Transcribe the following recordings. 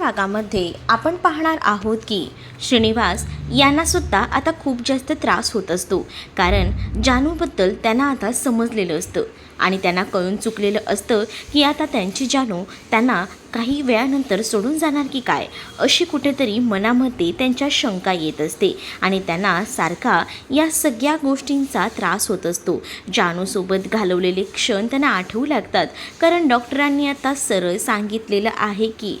भागामध्ये आपण पाहणार आहोत की श्रीनिवास यांना सुद्धा आता खूप जास्त त्रास होत असतो, कारण जानूबद्दल त्यांना आता समजलेलं असतं आणि त्यांना कळून चुकलेलं असतं की आता त्यांची जानू त्यांना काही वेळानंतर सोडून जाणार की काय, अशी कुठेतरी मनामध्ये त्यांच्या शंका येत असते आणि त्यांना सारखा या सगळ्या गोष्टींचा त्रास होत असतो. जानूसोबत घालवलेले क्षण त्यांना आठवू लागतात, कारण डॉक्टरांनी आता सरळ सांगितलेलं आहे की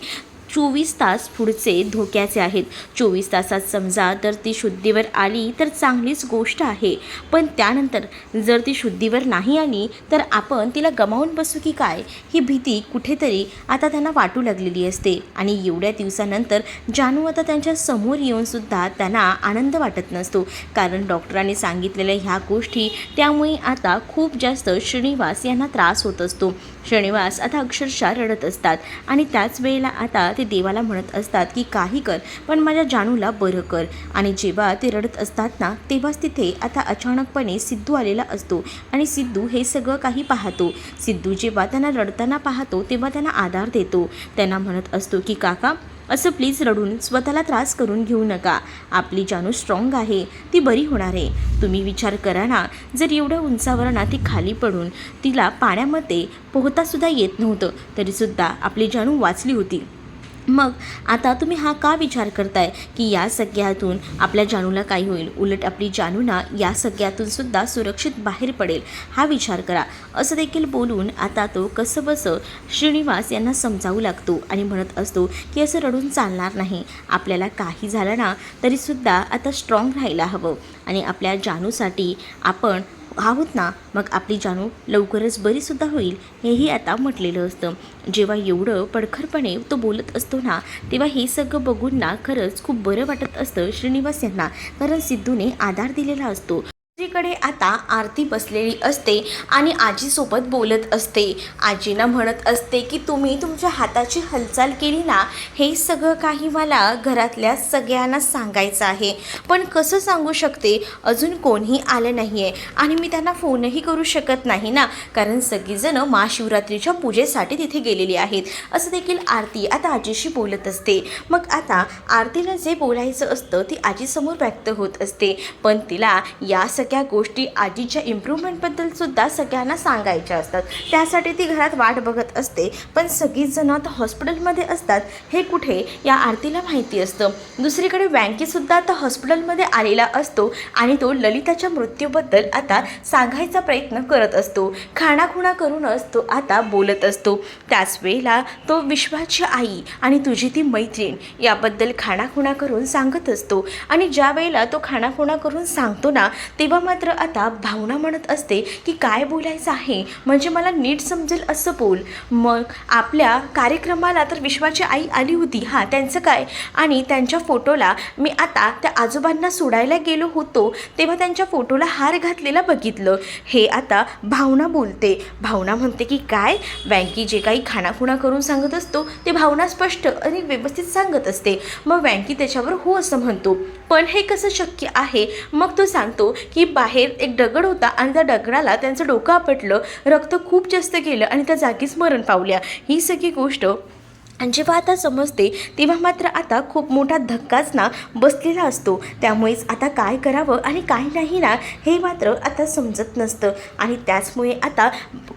24 तास पुढचे धोक्याचे आहेत. 24 तासात समजा जर ती शुद्धीवर आली तर चांगलीच गोष्ट आहे, पण त्यानंतर जर ती शुद्धीवर नाही आली तर आपण तिला गमावून बसू की काय, ही भीती कुठेतरी आता त्यांना वाटू लागलेली असते. आणि एवढ्या दिवसानंतर जानू आता त्यांच्या समोर येऊनसुद्धा त्यांना आनंद वाटत नसतो, कारण डॉक्टरांनी सांगितलेल्या ह्या गोष्टी त्यामुळे आता खूप जास्त श्रीनिवास यांना त्रास होत असतो. श्रीनिवास आता अक्षरशः रडत असतात आणि त्याच वेळेला आता ते देवाला म्हणत असतात की काही कर, पण माझ्या जानूला बरं कर. आणि जेव्हा ते रडत असतात ना, तेव्हाच तिथे आता अचानकपणे सिद्धू आलेला असतो आणि सिद्धू हे सगळं काही पाहतो. सिद्धू जेव्हा त्यांना रडताना पाहतो तेव्हा त्यांना आधार देतो. त्यांना म्हणत असतो की काका, असं प्लीज रडून स्वतःला त्रास करून घेऊ नका. आपली जानू स्ट्रॉंग आहे, ती बरी होणार आहे. तुम्ही विचार करा ना, जर एवढ्या उंचावर ना ती खाली पडून तिला पाण्यामध्ये पोहतासुद्धा येत नव्हतं तरीसुद्धा आपली जानू वाचली होती. मग आता तुम्ही हा का विचार करताय की या सगळ्यातून आपल्या जानूला काय होईल, उलट आपली जानू ना या सगळ्यातून सुद्धा सुरक्षित बाहेर पडेल, हा विचार करा. असं देखील बोलून आता तो कसंबसं श्रीनिवास यांना समजावू लागतो आणि म्हणत असतो की असं रडून चालणार नाही. आपल्याला काही झालं ना तरीसुद्धा आता स्ट्रॉंग राहायला हवं आणि आपल्या जानूसाठी आपण आहोत ना, मग आपली जानू लवकरच बरीसुद्धा होईल, हेही आता म्हटलेलं असतं. जेव्हा एवढं पडखरपणे तो बोलत असतो ना, तेव्हा हे सगळं बघून ना खरंच खूप बरं वाटत असतं श्रीनिवास यांना, कारण सिद्धूने आधार दिलेला असतो. दुसरीकडे आता आरती बसलेली असते आणि आजीसोबत बोलत असते. आजीला म्हणत असते की तुम्ही तुमच्या हाताची हालचाल केली ना, हे सगळं काही मला घरातल्या सगळ्यांना सांगायचं आहे, पण कसं सांगू शकते, अजून कोणीही आलं नाही आहे आणि मी त्यांना फोनही करू शकत नाही ना, कारण सगळीजणं महाशिवरात्रीच्या पूजेसाठी तिथे गेलेली आहेत. असं देखील आरती आता आजीशी बोलत असते. मग आता आरतीला जे बोलायचं असतं ती आजीसमोर व्यक्त होत असते, पण तिला या सगळ्या गोष्टी आजीच्या इम्प्रूव्हमेंटबद्दल सुद्धा सगळ्यांना सांगायच्या असतात. त्यासाठी ती घरात वाट बघत असते, पण सगळीच जण आता हॉस्पिटलमध्ये असतात हे कुठे या आरतीला माहिती असतं. दुसरीकडे वँकीसुद्धा आता हॉस्पिटलमध्ये आलेला असतो आणि तो ललिताच्या मृत्यूबद्दल आता सांगायचा प्रयत्न करत असतो. खाणाखुणा करूनच तो आता बोलत असतो. त्याच वेळेला तो विश्वाची आई आणि तुझी ती मैत्रीण याबद्दल खाणाखुणा करून सांगत असतो. आणि ज्या वेळेला तो खाणाखुणा करून सांगतो ना, तेव्हा मात्र आता भावना म्हणत असते की काय बोलायचं आहे, म्हणजे मला नीट समजेल असं बोल. मग आपल्या कार्यक्रमाला तर विश्वाची आई आली होती, हां त्यांचं काय, आणि त्यांच्या फोटोला मी आता त्या आजोबांना सोडायला गेलो होतो तेव्हा त्यांच्या फोटोला हार घातलेला बघितलं, हे आता भावना बोलते. भावना म्हणते की काय, वँकी जे काही खाणाखुणा करून सांगत असतो ते भावना स्पष्ट आणि व्यवस्थित सांगत असते. मग वँकी त्याच्यावर हो असं म्हणतो, पण हे कसं शक्य आहे. मग तो सांगतो की बाहेर एक दगड होता आणि त्या दगडाला त्यांचं डोकं आपटलं, रक्त खूप जास्त गेलं आणि त्या जागीच मरण पावल्या. ही सगळी गोष्ट आणि जेव्हा आता समजते तेव्हा मात्र आता खूप मोठा धक्काच ना बसलेला असतो. त्यामुळेच आता काय करावं आणि काय नाही ना, हे मात्र आता समजत नसतं आणि त्याचमुळे आता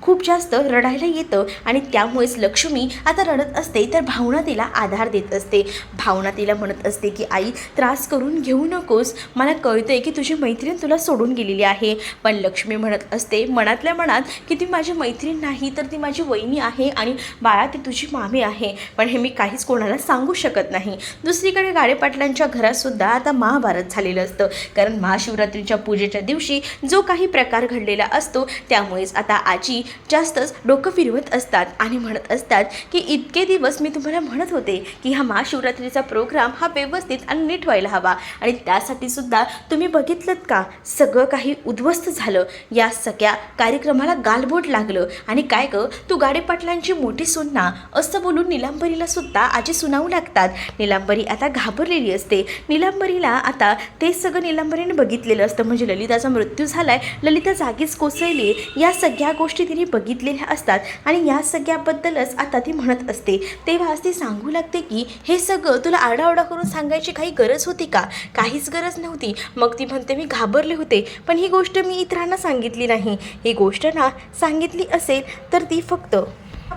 खूप जास्त रडायला येतं आणि त्यामुळेच लक्ष्मी आता रडत असते तर भावना तिला आधार देत असते. भावना तिला म्हणत असते की आई, त्रास करून घेऊ नकोस, मला कळतं आहे की तुझी मैत्रीण तुला सोडून गेलेली आहे, पण लक्ष्मी म्हणत असते मनातल्या मनात की ती माझी मैत्रीण नाही तर ती माझी वहिनी आहे आणि बाळा ती तुझी मामी आहे, पण हे मी काहीच कोणाला सांगू शकत नाही. दुसरीकडे गाडेपाटलांच्या घरातसुद्धा आता महाभारत झालेलं असतं, कारण महाशिवरात्रीच्या पूजेच्या दिवशी जो काही प्रकार घडलेला असतो त्यामुळेच आता आजी जास्तच डोकं फिरवत असतात आणि म्हणत असतात की इतके दिवस मी तुम्हाला म्हणत होते की हा महाशिवरात्रीचा प्रोग्राम हा व्यवस्थित आणि नीट व्हायला हवा आणि त्यासाठी सुद्धा तुम्ही बघितलं का, सगळं काही उद्ध्वस्त झालं, या सगळ्या कार्यक्रमाला गालबोट लागलं आणि काय गं, तू गाडेपाटलांची मोठी सून ना, असं बोलून नीला नीलांबरीला सुद्धा आजी सुनावू लागतात. नीलांबरी आता घाबरलेली असते. नीलांबरीला आता ते सगळं नीलांबरीने बघितलेलं असतं, म्हणजे ललिताचा मृत्यू झालाय, ललिता जागीच कोसळली, या सगळ्या गोष्टी तिने बघितलेल्या असतात आणि या सगळ्याबद्दलच आता ती म्हणत असते. तेव्हाच ती सांगू लागते की हे सगळं तुला आरडाओरडा करून सांगायची काही गरज होती का? काहीच गरज नव्हती. मग ती म्हणते मी घाबरले होते, पण ही गोष्ट मी इतरांना सांगितली नाही. ही गोष्ट ना सांगितली असेल तर ती फक्त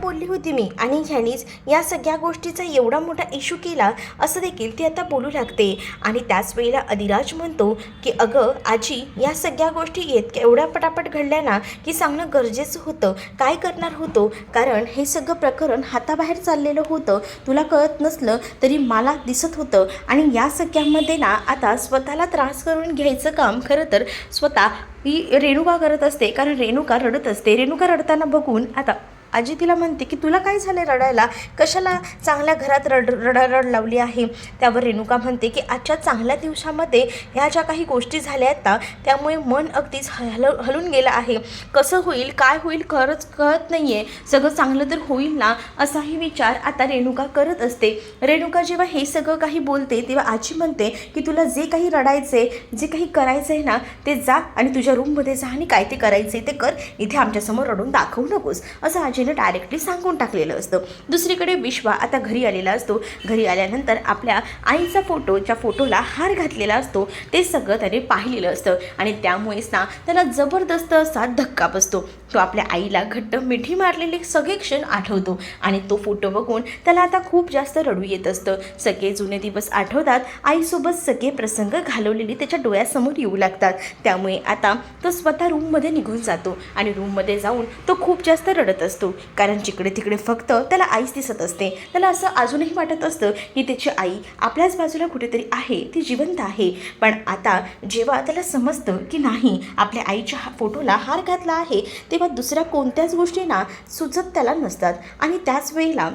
बोलली होती मी, आणि ह्यानीच या सगळ्या गोष्टीचा एवढा मोठा इश्यू केला असं देखील ती आता बोलू लागते. आणि त्याच वेळेला अधिराज म्हणतो की अगं आजी, या सगळ्या गोष्टी एवढ्या पटापट घडल्या ना की सांगणं गरजेचं होतं. काय करणार होतो, कारण हे सगळं प्रकरण हाताबाहेर चाललेलं होतं. तुला कळत नसलं तरी मला दिसत होतं. आणि या सगळ्यामध्ये ना आता स्वतःला त्रास करून घ्यायचं काम खरं तर स्वतः ही रेणुका करत असते, कारण रेणुका रडत असते. रेणुका रडताना बघून आता आजी तिला म्हणते की तुला काय झालं रडायला, कशाला चांगल्या घरात रड लावली आहे. त्यावर रेणुका म्हणते की आजच्या चांगल्या दिवसामध्ये ह्या ज्या काही गोष्टी झाल्या आहेत ना त्यामुळे मन अगदीच हलून गेलं आहे. कसं होईल, काय होईल खरंच कळत नाही आहे. सगळं चांगलं तर होईल ना असाही विचार आता रेणुका करत असते. रेणुका जेव्हा हे सगळं काही बोलते तेव्हा आजी म्हणते की तुला जे काही रडायचे, जे काही करायचं आहे ना ते जा आणि तुझ्या रूममध्ये जा आणि काय ते करायचे ते कर. इथे आमच्यासमोर रडून दाखवू नकोस असं आजीने डायरेक्टली सांगून टाकलेलं असतं. दुसरीकडे विश्वा आता घरी आलेला असतो. घरी आल्यानंतर आपल्या आईचा ज्या फोटोला हार घातलेला असतो ते सगळं त्याने पाहिलेलं असतं आणि त्यामुळेच ना त्याला जबरदस्त असा धक्का बसतो. तो आपल्या आईला घट्ट मिठी मारलेले सगळे क्षण आठवतो आणि तो फोटो बघून त्याला आता खूप जास्त रडू येत असतं. सगळे जुने दिवस आठवतात. आईसोबत सगळे प्रसंग घालवलेले त्याच्या डोळ्यासमोर येऊ लागतात. त्यामुळे आता तो स्वतः रूममध्ये निघून जातो आणि रूममध्ये जाऊन तो खूप जास्त रडत असतो, कारण जिकडे तिकडे फक्त त्याला आईच दिसत असते. त्याला असं अजूनही वाटत असतं की त्याची आई आपल्याच बाजूला कुठेतरी आहे, ती जिवंत आहे. पण आता जेव्हा त्याला समजतं की नाही आपल्या आईच्या फोटोला हार घातला आहे तेव्हा दुसऱ्या कोणत्याच गोष्टींना सुचत त्याला नसतात. आणि त्याच वेळेला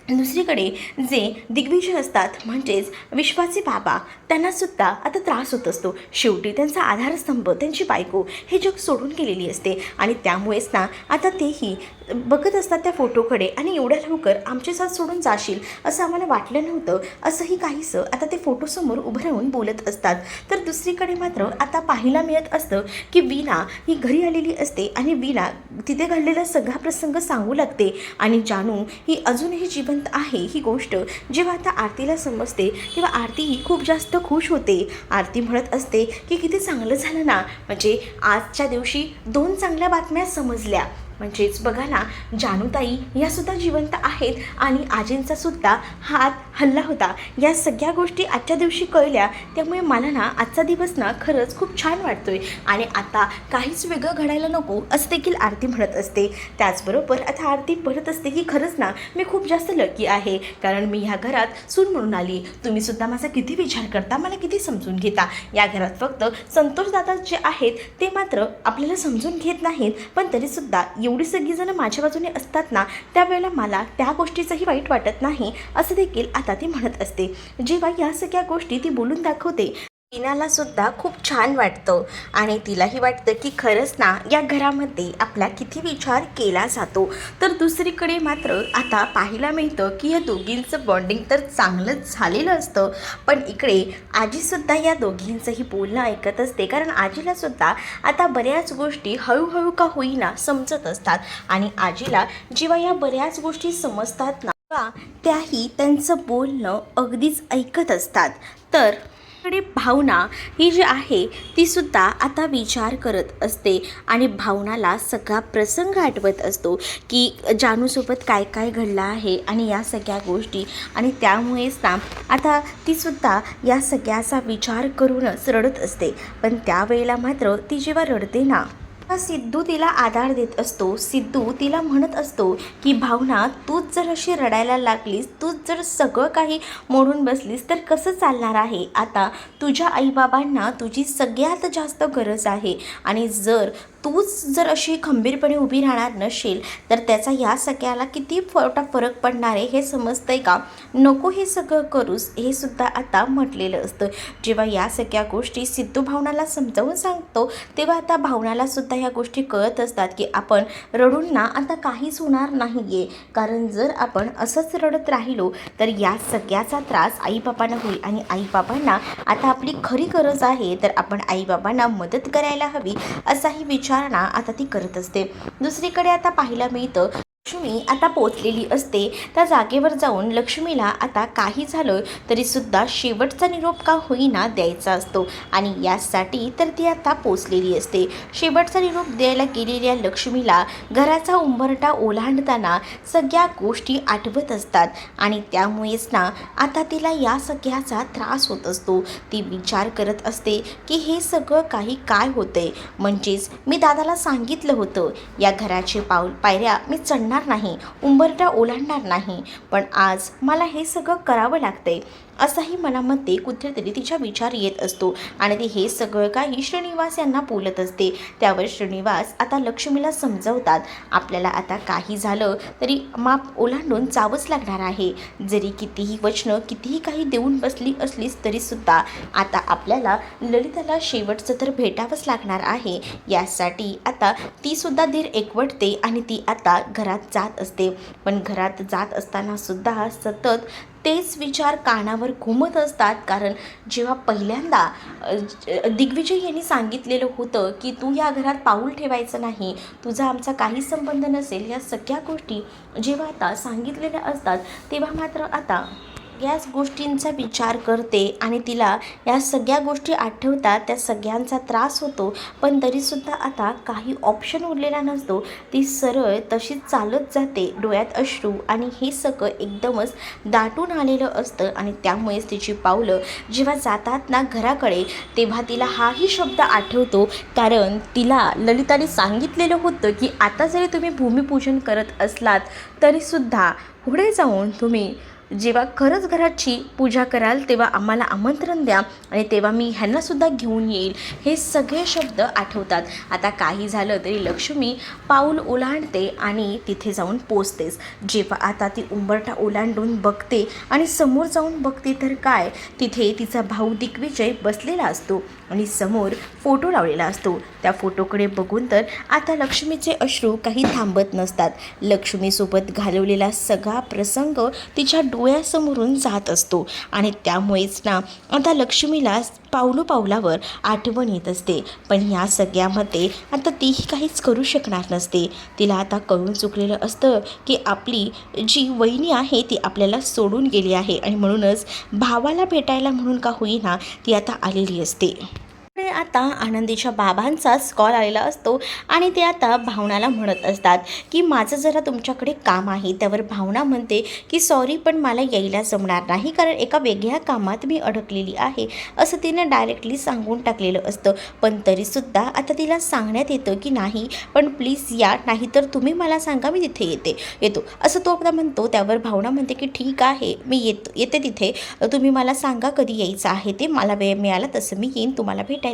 दुसरीकडे जे दिग्विजय असतात म्हणजेच विश्वाचे बाबा, त्यांनासुद्धा आता त्रास होत असतो. शेवटी त्यांचा आधारस्तंभ त्यांची बायको हे जग सोडून गेलेली असते आणि त्यामुळेच ना आता तेही बघत असतात त्या फोटोकडे आणि एवढ्या लवकर आमचे साथ सोडून जाशील असं आम्हाला वाटलं नव्हतं असंही काहीसं आता ते फोटोसमोर उभं राहून बोलत असतात. तर दुसरीकडे मात्र आता पाहायला मिळत असतं की वीणा ही घरी आलेली असते आणि वीणा तिथे घडलेला सगळा प्रसंग सांगू लागते आणि जानू ही अजूनही जिवंत आहे ही गोष्ट जेव्हा आता आरतीला समजते तेव्हा आरती ही खूप जास्त खुश होते. आरती म्हणत असते की किती चांगलं झालं ना, म्हणजे आजच्या दिवशी 2 चांगल्या बातम्या समजल्या. म्हणजेच बघा ना, जानूताई यासुद्धा जिवंत आहेत आणि आजींचा सुद्धा हात हल्ला होता. या सगळ्या गोष्टी आजच्या दिवशी कळल्या. त्यामुळे मला ना आजचा दिवस ना खरंच खूप छान वाटतोय आणि आता काहीच वेगळं घडायला नको असं देखील आरती म्हणत असते. त्याचबरोबर आता आरती म्हणत असते की खरंच ना मी खूप जास्त लकी आहे, कारण मी ह्या घरात सून म्हणून आली. तुम्ही सुद्धा माझा किती विचार करता, मला किती समजून घेता. या घरात फक्त संतोष दादा जे आहेत ते मात्र आपल्याला समजून घेत नाहीत, पण तरीसुद्धा एवढी सगळीजणं माझ्या बाजूने असतात ना त्यावेळेला मला त्या गोष्टीचंही वाईट वाटत नाही असं देखील आता ती म्हणत असते. जेव्हा या सगळ्या गोष्टी ती बोलून दाखवते वीणाला सुद्धा खूप छान वाटतं आणि तिलाही वाटतं की खरंच ना या घरामध्ये आपला किती विचार केला जातो. तर दुसरीकडे मात्र आता पाहायला मिळतं की या दोघींचं बॉन्डिंग तर चांगलंच झालेलं असतं, पण इकडे आजीसुद्धा या दोघींचंही बोलणं ऐकत असते, कारण आजीलासुद्धा आता बऱ्याच गोष्टी हळूहळू का होईना समजत असतात आणि आजीला जेव्हा या बऱ्याच गोष्टी समजतात ना त्याही त्यांचं बोलणं अगदीच ऐकत असतात. तर कडे भावना ही जी आहे ती सुद्धा आता विचार करत असते आणि भावनाला सगळा प्रसंग आठवत असतो की जानूसोबत काय काय घडलं आहे आणि या सगळ्या गोष्टी, आणि त्यामुळेच ना आता ती सुद्धा या सगळ्याचा विचार करूनच रडत असते. पण त्यावेळेला मात्र ती जेव्हा रडते ना सिद्धू तिला आधार देत असतो. सिद्धू तिला म्हणत असतो की भावना, तूच जर अशी रडायला लागलीस, तूच जर सगळं काही मोडून बसलीस तर कसं चालणार आहे. आता तुझ्या आईबाबांना तुझी सगळ्यात जास्त गरज आहे आणि जर तूच जर अशी खंबीरपणे उभी राहणार नसेल तर त्याचा या सगळ्याला किती मोठा फरक पडणार आहे हे समजतंय का? नको हे सगळं करूस हे सुद्धा आता म्हटलेलं असतं. जेव्हा या सगळ्या गोष्टी सिद्धू भावनाला समजावून सांगतो तेव्हा आता भावनाला सुद्धा ह्या गोष्टी कळत असतात की आपण रडून ना आता काहीच होणार नाही आहे. कारण जर आपण असंच रडत राहिलो तर या सगळ्याचा त्रास आईबाबांना होईल आणि आईबाबांना आता आपली खरी गरज आहे तर आपण आईबाबांना मदत करायला हवी असाही विचारणा आता ती करत असते. दुसरीकडे आता पाहायला मिळतं लक्ष्मी आता पोचलेली असते. त्या जागेवर जाऊन लक्ष्मीला आता काही झालं तरीसुद्धा शेवटचा निरोप का होईना द्यायचा असतो आणि यासाठी तर ती आता पोचलेली असते. शेवटचा निरोप द्यायला गेलेल्या लक्ष्मीला घराचा उंबरठा ओलांडताना सगळ्या गोष्टी आठवत असतात आणि त्यामुळेच ना आता तिला या सगळ्याचा त्रास होत असतो. ती विचार करत असते की हे सगळं काही काय होतंय. म्हणजेच मी दादाला सांगितलं होतं या घराचे पायऱ्या मी चढणार नाही, उंबरठा ओलांडणार नाही, पण आज मला हे सगळं करावं लागतंय असाही मनामध्ये कुठेतरी तिच्या विचार येत असतो आणि ती हे सगळं काही श्रीनिवास यांना बोलत असते. त्यावर श्रीनिवास आता लक्ष्मीला समजवतात आपल्याला आता काही झालं तरी माप ओलांडून जावंच लागणार आहे. जरी कितीही वचनं कितीही काही देऊन बसली असलीस तरीसुद्धा आता आपल्याला ललिताला शेवटचं तर भेटावंच लागणार आहे. यासाठी आता तीसुद्धा धीर एकवटते आणि ती आता घरात जात असते. पण घरात जात असताना सुद्धा सतत तेच विचार कानावर घुमत असतात. कारण जेव्हा पहिल्यांदा दिग्विजय यांनी सांगितलेलं होतं की तू या घरात पाऊल ठेवायचं नाही, तुझा आमचा काही संबंध नसेल, या सगळ्या गोष्टी जेव्हा आता सांगितलेल्या असतात तेव्हा मात्र आता याच गोष्टींचा विचार करते आणि तिला या सगळ्या गोष्टी आठवतात. त्या सगळ्यांचा त्रास होतो पण तरीसुद्धा आता काही ऑप्शन उरलेला नसतो. ती सरळ तशीच चालत जाते, डोळ्यात अश्रू आणि हे सगळं एकदमच दाटून आलेलं असतं आणि त्यामुळेच तिची पावलं जेव्हा जातात ना घराकडे तेव्हा तिला हाही शब्द आठवतो. कारण तिला ललिताने सांगितलेलं होतं की आता जरी तुम्ही भूमिपूजन करत असलात तरीसुद्धा पुढे जाऊन तुम्ही जेव्हा खरंच घराची पूजा कराल तेव्हा आम्हाला आमंत्रण द्या आणि तेव्हा मी ह्यांनासुद्धा घेऊन येईल. हे सगळे शब्द आठवतात. आता काही झालं तरी लक्ष्मी पाऊल ओलांडते आणि तिथे जाऊन पोचतेच. जेव्हा आता ती उंबरठा ओलांडून बघते आणि समोर जाऊन बघते तर काय, तिथे तिचा भाऊ दिग्विजय बसलेला असतो आणि समोर फोटो लावलेला असतो. त्या फोटोकडे बघून तर आता लक्ष्मीचे अश्रू काही थांबत नसतात. लक्ष्मीसोबत घालवलेला सगळा प्रसंग तिच्या डोळ्यासमोरून जात असतो आणि त्यामुळेच ना आता लक्ष्मीला पावलावर आठवण येत असते. पण ह्या सगळ्यामध्ये आता तीही काहीच करू शकणार नसते. तिला आता कळून चुकलेलं असतं की आपली जी वहिनी आहे ती आपल्याला सोडून गेली आहे आणि म्हणूनच भावाला भेटायला म्हणून का होईना ती आता आलेली असते. आता आनंदीच्या बाबांचाच कॉल आलेला असतो आणि ते आता भावनाला म्हणत असतात की माझं जरा तुमच्याकडे काम आहे. त्यावर भावना म्हणते की सॉरी पण मला यायला जमणार नाही कारण एका वेगळ्या कामात मी अडकलेली आहे असं तिने डायरेक्टली सांगून टाकलेलं असतं. पण तरीसुद्धा आता तिला सांगण्यात येतं की नाही पण प्लीज या, नाही तर तुम्ही मला सांगा मी तिथे येतो असं तो आपला म्हणतो. त्यावर भावना म्हणते की ठीक आहे मी येते तिथे, तुम्ही मला सांगा कधी यायचं आहे ते, मला वेळ मिळाला तसं मी येईन तुम्हाला भेटायला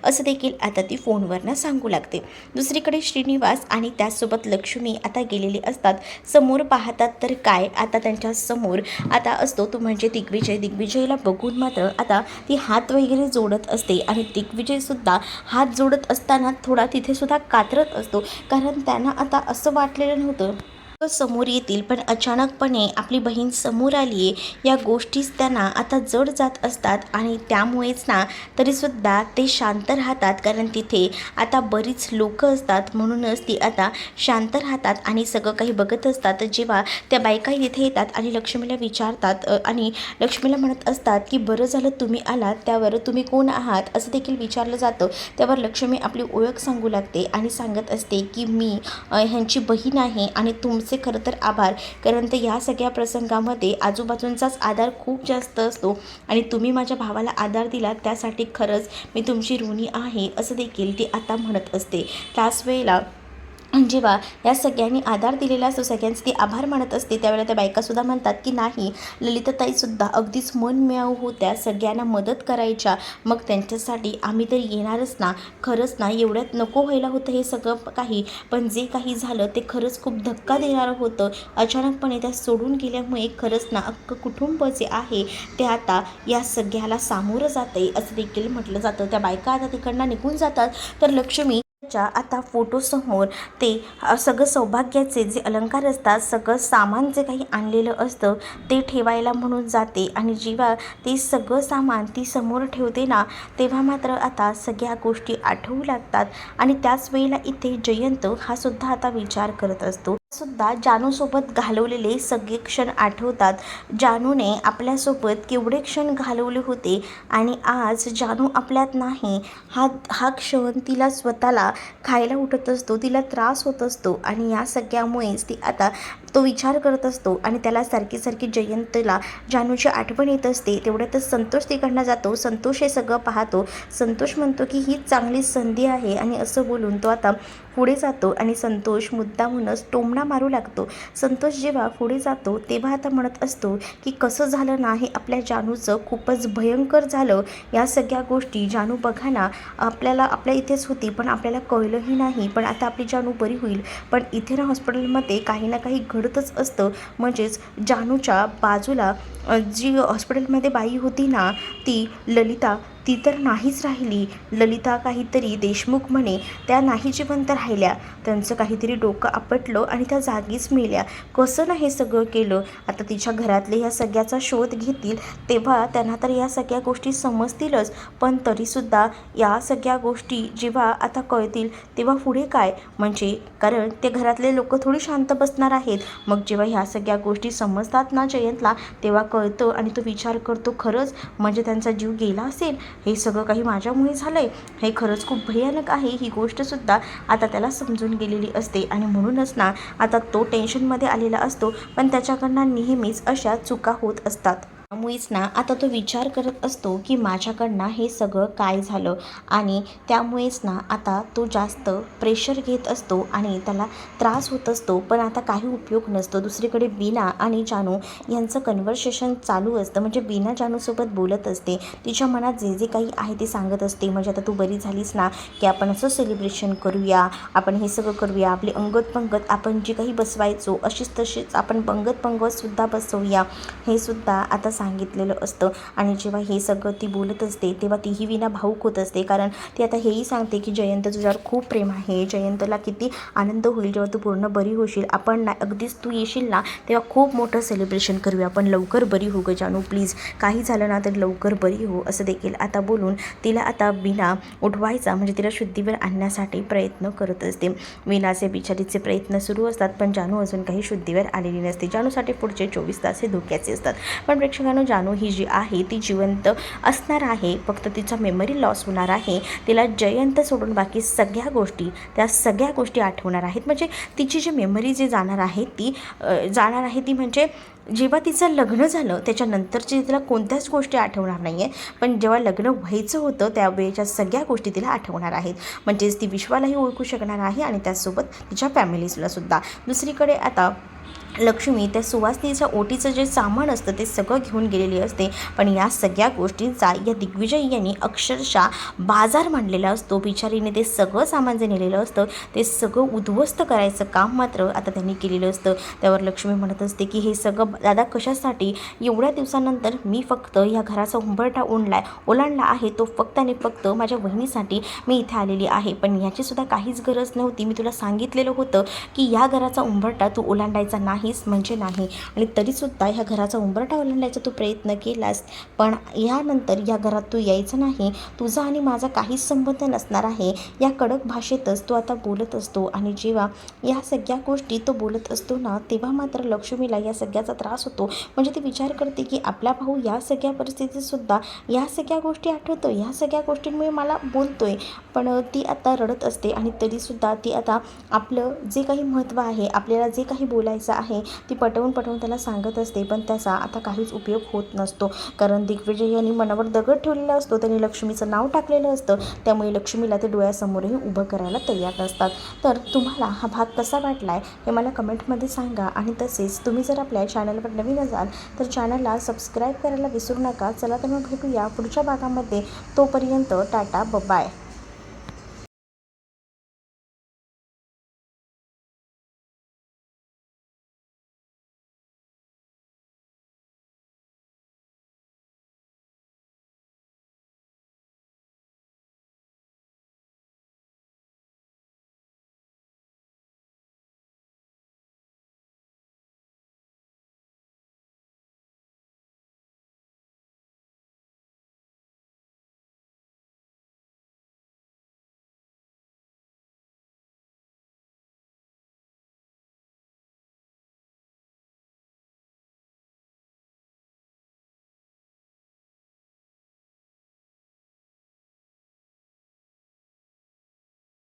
असं देखील आता ती फोनवरनं सांगू लागते. दुसरीकडे श्रीनिवास आणि त्याचसोबत लक्ष्मी आता गेलेली असतात. समोर पाहतात तर काय, आता त्यांच्या समोर आता असतो तो म्हणजे दिग्विजयला बघून मात्र आता ती हात वगैरे जोडत असते आणि दिग्विजयसुद्धा हात जोडत असताना थोडा तिथे सुद्धा कातरत असतो. कारण त्यांना आता असं वाटलेलं नव्हतं समोर येतील पण अचानकपणे आपली बहीण समोर आली आहे या गोष्टीच त्यांना आता जड जात असतात आणि त्यामुळेच ना तरीसुद्धा ते शांत राहतात. कारण तिथे आता बरीच लोक असतात म्हणूनच ती आता शांत राहतात आणि सगळं काही बघत असतात. जेव्हा त्या बायका इथे येतात आणि लक्ष्मीला विचारतात आणि लक्ष्मीला म्हणत असतात की बरं झालं तुम्ही आलात, त्यावर तुम्ही कोण आहात असं देखील विचारलं जातं. त्यावर लक्ष्मी आपली ओळख सांगू लागते आणि सांगत असते की मी ह्यांची बहीण आहे आणि तुमचे खरं तर आभार, कारण ते ह्या सगळ्या प्रसंगामध्ये आजूबाजूंचाच आधार खूप जास्त असतो आणि तुम्ही माझ्या भावाला आधार दिला त्यासाठी खरंच मी तुमची ऋणी आहे असं देखील ती आता म्हणत असते. त्याच वेळेला जेव्हा या सगळ्यांनी आधार दिलेला असतो, सगळ्यांचे ती आभार मानत असते, त्यावेळेला त्या बायकासुद्धा म्हणतात की नाही, ललिताताईसुद्धा अगदीच मनमिळाऊ होत्या, सगळ्यांना मदत करायच्या, मग त्यांच्यासाठी आम्ही तर येणारच ना. खरंच ना, एवढ्यात नको व्हायला होतं हे सगळं काही, पण जे काही झालं ते खरंच खूप धक्का देणारं होतं. अचानकपणे त्या सोडून गेल्यामुळे खरंच ना अख्खं कुटुंब जे आहे ते आता या सगळ्याला सामोरं जाते असं देखील म्हटलं जातं. त्या बायका आता तिकडनं निघून जातात, तर लक्ष्मी आता फोटोसमोर ते सगळं सौभाग्याचे जे अलंकार असतात, सगळं सामान जे काही आणलेलं असतं ते ठेवायला म्हणून जाते. आणि जेव्हा ते सगळं सामान ती समोर ठेवते ना, तेव्हा मात्र आता सगळ्या गोष्टी आठवू लागतात. आणि त्याच वेळेला इथे जयंत हा सुद्धा आता विचार करत असतो, सुद्धा जानूसोबत घालवलेले सगळे क्षण आठवतात. जानूने आपल्यासोबत केवढे क्षण घालवले होते आणि आज जानू आपल्यात नाही. हा हा क्षण तिला स्वतःला खायला उठत असतो, तिला त्रास होत असतो आणि या सगळ्यामुळेच ती आता तो विचार करत असतो. आणि त्याला सारखी सारखी जयंतला जानूची आठवण येत असते. तेवढ्यातच संतोष तिकडनं जातो. संतोष हे सगळं पाहतो. संतोष म्हणतो की ही चांगली संधी आहे आणि असं बोलून तो आता पुढे जातो आणि संतोष मुद्दामूनच टोमणा मारू लागतो. संतोष जेव्हा पुढे जातो तेव्हा आता म्हणत असतो की कसं झालं ना, हे आपल्या जानूचं खूपच भयंकर झालं. या सगळ्या गोष्टी जानू बघा ना, आपल्या इथेच होती पण आपल्याला कळलंही नाही, पण आता आपली जानू बरी होईल. पण इथे ना हॉस्पिटलमध्ये काही ना काही घडतच असतं. म्हणजेच जानूच्या बाजूला जी हॉस्पिटलमध्ये बाई होती ना, ती ललिता, ती तर नाहीच राहिली. ललिता काहीतरी देशमुख म्हणे, त्या नाही जिवंत राहिल्या. त्यांचं काहीतरी डोकं आपटलं आणि त्या जागीच मेल्या. कसं ना हे सगळं केलं. आता तिच्या घरातले ह्या सगळ्याचा शोध घेतील तेव्हा त्यांना तर या सगळ्या गोष्टी समजतीलच, पण तरीसुद्धा या सगळ्या गोष्टी जेव्हा आता कळतील तेव्हा पुढे काय, म्हणजे कारण ते घरातले लोक थोडी शांत बसणार आहेत. मग जेव्हा ह्या सगळ्या गोष्टी समजतात ना जयंतला, तेव्हा कळतं आणि तो विचार करतो, खरंच म्हणजे त्यांचा जीव गेला असेल, हे सगळं काही माझ्यामुळे झालं आहे, हे खरंच खूप भयानक आहे. ही गोष्टसुद्धा आता त्याला समजून गेलेली असते आणि म्हणूनच ना आता तो टेन्शनमध्ये आलेला असतो. पण त्याच्याकडनं नेहमीच अशा चुका होत असतात. त्यामुळेच ना आता तो विचार करत असतो की माझ्याकडनं हे सगळं काय झालं, आणि त्यामुळेच ना आता तो जास्त प्रेशर घेत असतो आणि त्याला त्रास होत असतो. पण आता काही उपयोग नसतो. दुसरीकडे बीना आणि जानू यांचं कन्व्हर्सेशन चालू असतं. म्हणजे बीना जानूसोबत बोलत असते, तिच्या मनात जे जे काही आहे ते सांगत असते. म्हणजे आता तू बरी झालीस ना, की आपण असं सेलिब्रेशन करूया, आपण हे सगळं करूया, आपली अंगत पंगत आपण जी काही बसवायचो अशीच तशीच आपण अंगत पंगतसुद्धा बसवूया, हे सुद्धा आता सांगितलेलं असतं. आणि जेव्हा हे सगळं ती बोलत असते तेव्हा तीही विना भाऊक होत असते, कारण ती आता हेही सांगते की जयंत तुझ्यावर खूप प्रेम आहे. जयंतला किती आनंद होईल जेव्हा तू पूर्ण बरी होशील. आपण ना अगदीच तू येशील ना तेव्हा खूप मोठं सेलिब्रेशन करूया. आपण लवकर बरी हो गं जानू, प्लीज काही झालं ना तर लवकर बरी हो, असं देखील आता बोलून तिला आता विना उठवायचा म्हणजे तिला शुद्धीवर आणण्यासाठी प्रयत्न करत असते. विनाचे बिचारीचे प्रयत्न सुरू असतात, पण जानू अजून काही शुद्धीवर आलेली नसते. जानूसाठी पुढचे 24 तास हे धोक्याचे असतात. पण प्रेक्षकांनो, जानू ही जी आहे ती जिवंत असणार आहे, फक्त तिचा मेमरी लॉस होणार आहे. तिला जयंत सोडून बाकी सगळ्या गोष्टी, त्या सगळ्या गोष्टी आठवणार आहेत. म्हणजे तिची जी मेमरी जी जाणार आहे ती म्हणजे जेव्हा तिचं लग्न झालं त्याच्यानंतरची तिला कोणत्याच गोष्टी आठवणार नाही आहे, पण जेव्हा लग्न व्हायचं होतं त्यावेळेच्या सगळ्या गोष्टी तिला आठवणार आहेत. म्हणजेच ती विश्वालाही ओळखू शकणार आहे आणि त्याचसोबत तिच्या फॅमिलीला सुद्धा. दुसरीकडे आता लक्ष्मी त्या सुवासिनीच्या ओटीचं जे सामान असतं ते सगळं घेऊन गेलेली असते, पण या सगळ्या गोष्टींचा या दिग्विजय यांनी अक्षरशः बाजार मांडलेला असतो. बिचारीने ते सगळं सामान जे नेलेलं असतं ते सगळं उद्ध्वस्त करायचं काम मात्र आता त्यांनी केलेलं असतं. त्यावर लक्ष्मी म्हणत असते की हे सगळं दादा कशासाठी, एवढ्या दिवसानंतर मी फक्त ह्या घराचा उंबरठा ओलांडला आहे, तो फक्त आणि फक्त माझ्या बहिणीसाठी मी इथे आलेली आहे. पण याचीसुद्धा काहीच गरज नव्हती. मी तुला सांगितलेलं होतं की या घराचा उंबरठा तू ओलांडायचा नाहीस म्हणजे नाही, आणि तरीसुद्धा ह्या घराचा उंबरठा ओलांडायचा तू प्रयत्न केलास, पण यानंतर या घरात तू यायचं नाही, तुझा आणि माझा काहीच संबंध नसणार आहे, या कडक भाषेतच तो आता बोलत असतो. आणि जेव्हा या सगळ्या गोष्टी तो बोलत असतो ना, तेव्हा मात्र लक्ष्मीला या सगळ्याचा त्रास होतो. म्हणजे ती विचार करते की आपला भाऊ या सगळ्या परिस्थितीतसुद्धा या सगळ्या गोष्टी आठवतो, या सगळ्या गोष्टींमुळे मला बोलतोय, पण ती आता रडत असते. आणि तरीसुद्धा ती आता आपलं जे काही महत्त्व आहे, आपल्याला जे काही बोलायचं आहे आहे ती पटवून त्याला सांगत असते, पण त्याचा आता काहीच उपयोग होत नसतो. कारण दिग्विजय यांनी मनावर दगड ठेवलेला असतो. त्यांनी लक्ष्मीचं नाव टाकलेलं असतं, त्यामुळे लक्ष्मीला ते डोळ्यासमोरही उभं करायला तयार नसतात. तर तुम्हाला हा भाग कसा वाटला आहे हे मला कमेंटमध्ये सांगा. आणि तसेच तुम्ही जर आपल्या चॅनलवर नवीन असाल तर चॅनलला सबस्क्राईब करायला विसरू नका. चला तर मग भेटूया पुढच्या भागामध्ये. तोपर्यंत टाटा बाय.